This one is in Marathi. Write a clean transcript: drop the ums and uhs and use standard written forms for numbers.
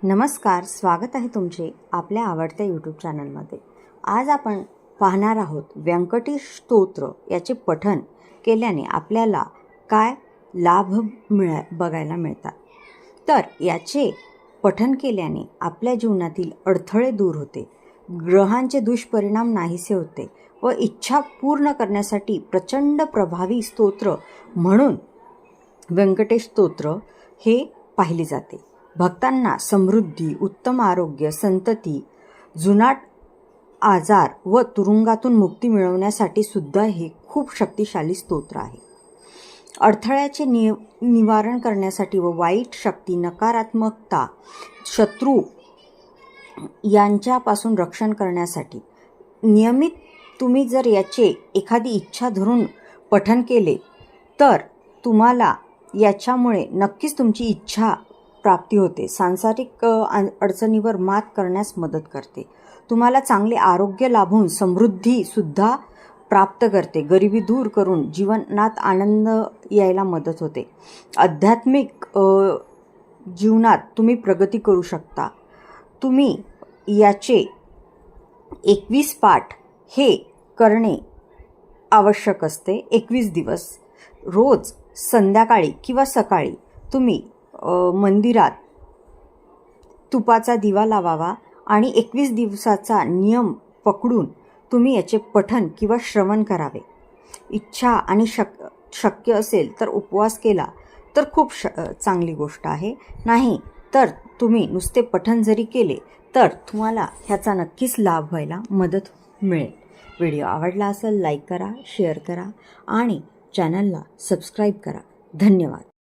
नमस्कार, स्वागत आहे तुमचे आपल्या आवडत्या यूट्यूब चॅनलमध्ये। आज आपण पाहणार आहोत व्यंकटेश स्तोत्र याचे पठण केल्याने आपल्याला काय लाभ बघायला मिळतात। तर याचे पठण केल्याने आपल्या जीवनातील अडथळे दूर होते, ग्रहांचे दुष्परिणाम नाहीसे होते व इच्छा पूर्ण करण्यासाठी प्रचंड प्रभावी स्तोत्र म्हणून व्यंकटेश स्तोत्र हे पाहिले जाते। भक्तांना समृद्धी, उत्तम आरोग्य, संतती, जुनाट आजार व तुरुंगातून मुक्ती मिळवण्यासाठी सुद्धा हे खूप शक्तिशाली स्तोत्र आहे। अडथळ्याचे निवारण करण्यासाठी व वाईट शक्ती, नकारात्मकता, शत्रू यांच्यापासून रक्षण करण्यासाठी नियमित तुम्ही जर याचे एखादी इच्छा धरून पठण केले तर तुम्हाला याच्यामुळे नक्कीच तुमची इच्छा प्राप्ती होते। सांसारिक अडचणीवर मात करण्यास मदत करते, तुम्हाला चांगले आरोग्य लाभून समृद्धीसुद्धा प्राप्त करते, गरिबी दूर करून जीवनात आनंद यायला मदत होते, आध्यात्मिक जीवनात तुम्ही प्रगती करू शकता। तुम्ही याचे 21 पाठ हे करणे आवश्यक असते। 21 दिवस रोज संध्याकाळी किंवा सकाळी तुम्ही मंदिरात तुपाचा दिवा लावावा आणि 21 दिवसाचा नियम पकडून तुम्ही याचे पठण किंवा श्रवण करावे। इच्छा आणि शक्य असेल तर उपवास केला तर खूप चांगली गोष्ट आहे, नाही तर तुम्ही नुसते पठण जरी केले तर तुम्हाला ह्याचा नक्कीच लाभ व्हायला मदत मिळेल। व्हिडिओ आवडला असेल लाईक करा, शेअर करा आणि चॅनलला सबस्क्राईब करा। धन्यवाद।